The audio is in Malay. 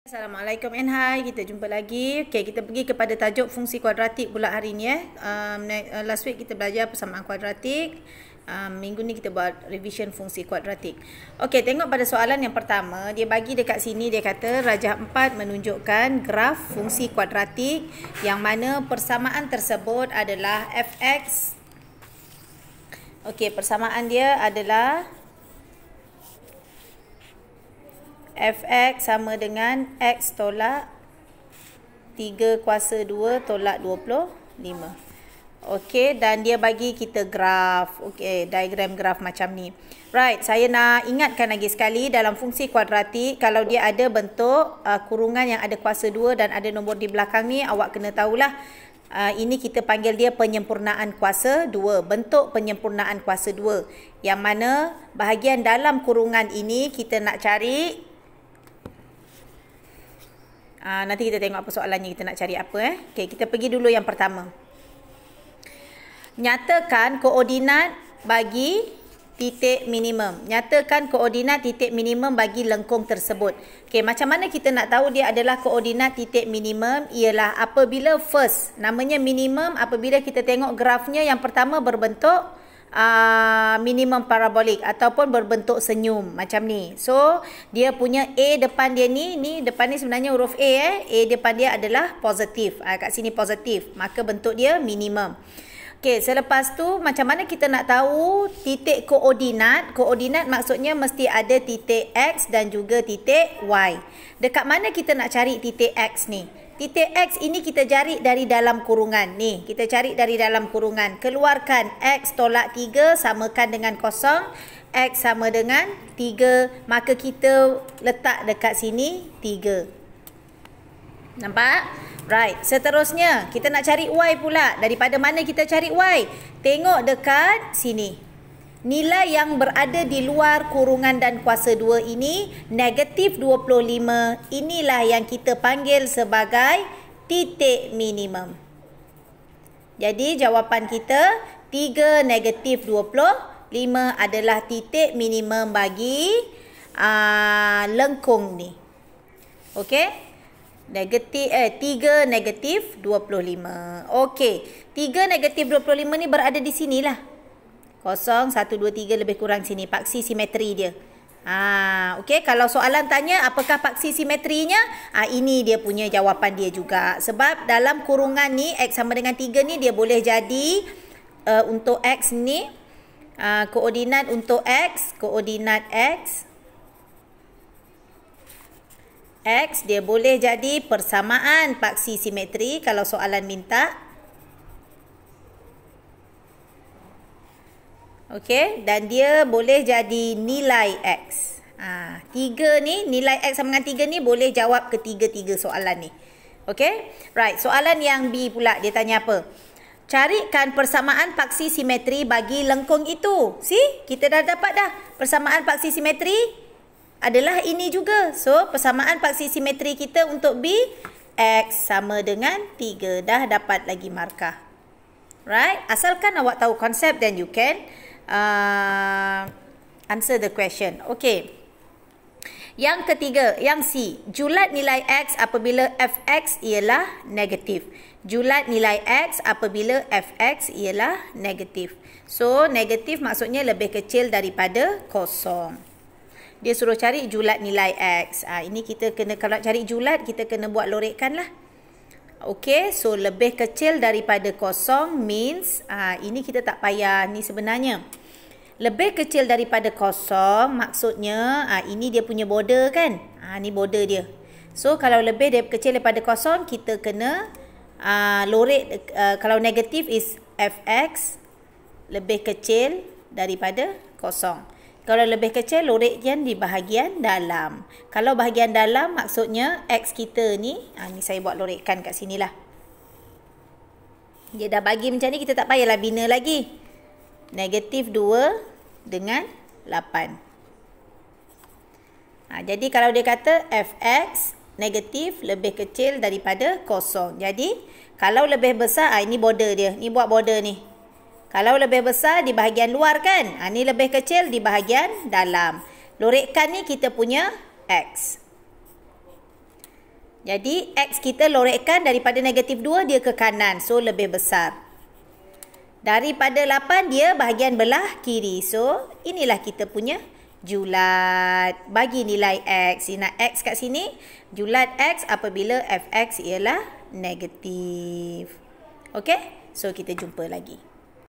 Assalamualaikum and hi, kita jumpa lagi. Okey, kita pergi kepada tajuk fungsi kuadratik pula hari ni last week kita belajar persamaan kuadratik. Minggu ni kita buat revision fungsi kuadratik. Okey, tengok pada soalan yang pertama, dia bagi dekat sini, dia kata rajah 4 menunjukkan graf fungsi kuadratik yang mana persamaan tersebut adalah fx. Okey, persamaan dia adalah fx sama dengan x tolak 3 kuasa 2 tolak 25. Okey, dan dia bagi kita graf. Okey, diagram graf macam ni. Right, saya nak ingatkan lagi sekali, dalam fungsi kuadratik kalau dia ada bentuk kurungan yang ada kuasa 2 dan ada nombor di belakang ni, awak kena tahulah ini kita panggil dia penyempurnaan kuasa 2, bentuk penyempurnaan kuasa 2, yang mana bahagian dalam kurungan ini kita nak cari. Nanti kita tengok apa soalannya, kita nak cari apa. Okey, kita pergi dulu yang pertama. Nyatakan koordinat bagi titik minimum. Nyatakan koordinat titik minimum bagi lengkung tersebut. Okey, macam mana kita nak tahu dia adalah koordinat titik minimum? Ialah apabila first, namanya minimum apabila kita tengok grafnya yang pertama berbentuk minimum parabolik ataupun berbentuk senyum macam ni. So dia punya A depan dia ni depan ni sebenarnya huruf A depan dia adalah positif. Kat sini positif, maka bentuk dia minimum. Okey, selepas tu macam mana kita nak tahu titik koordinat? Koordinat maksudnya mesti ada titik X dan juga titik Y. Dekat mana kita nak cari titik X ni? Titik X ini kita cari dari dalam kurungan. Ni, kita cari dari dalam kurungan. Keluarkan X tolak 3 samakan dengan kosong. X sama dengan 3. Maka kita letak dekat sini 3. Nampak? Right. Seterusnya, kita nak cari Y pula. Daripada mana kita cari Y? Tengok dekat sini. Nilai yang berada di luar kurungan dan kuasa 2 ini negatif 25. Inilah yang kita panggil sebagai titik minimum. Jadi jawapan kita 3 negatif 25 adalah titik minimum bagi lengkung ni. Okey? 3 negatif 25. Okey. 3 negatif 25 ni berada di sinilah. 0, 1, 2, 3 lebih kurang sini. Paksi simetri dia. Okey, kalau soalan tanya apakah paksi simetrinya? Ini dia punya jawapan dia juga. Sebab dalam kurungan ni X sama dengan 3 ni dia boleh jadi untuk X ni koordinat untuk X, koordinat X dia boleh jadi persamaan paksi simetri kalau soalan minta. Okey, dan dia boleh jadi nilai X. 3 ni, nilai X sama dengan 3 ni boleh jawab ketiga-tiga soalan ni. Okey? Right, soalan yang B pula dia tanya apa? Carikan persamaan paksi simetri bagi lengkung itu. See? Kita dah dapat dah. Persamaan paksi simetri adalah ini juga. So, persamaan paksi simetri kita untuk B, X sama dengan 3. Dah dapat lagi markah. Right? Asalkan awak tahu konsep, then you can answer the question. Okey. Yang ketiga, yang C. Julat nilai X apabila Fx ialah negatif. Julat nilai X apabila Fx ialah negatif. So, negatif maksudnya lebih kecil daripada kosong. Dia suruh cari julat nilai X. Ini kita kena, kalau cari julat, kita kena buat lorekan lah. Okey, so lebih kecil daripada kosong means, ini kita tak payah ni sebenarnya. Lebih kecil daripada kosong maksudnya, ini dia punya border kan. Ni border dia. So, kalau lebih kecil daripada kosong, kita kena lorek, kalau negatif is Fx lebih kecil daripada kosong. Kalau lebih kecil, lorekkan di bahagian dalam. Kalau bahagian dalam, maksudnya X kita ni, ni saya buat lorekkan kat sini lah. Dia dah bagi macam ni, kita tak payahlah bina lagi. Negatif 2 dengan 8. Jadi kalau dia kata Fx negatif lebih kecil daripada kosong. Jadi, kalau lebih besar, ini border dia. Ni buat border ni. Kalau lebih besar di bahagian luar kan? Ni lebih kecil di bahagian dalam. Lorekkan ni kita punya X. Jadi X kita lorekkan daripada negatif 2 dia ke kanan. So lebih besar. Daripada 8 dia bahagian belah kiri. So inilah kita punya julat. Bagi nilai X. Nak X kat sini. Julat X apabila Fx ialah negatif. Okay? So kita jumpa lagi.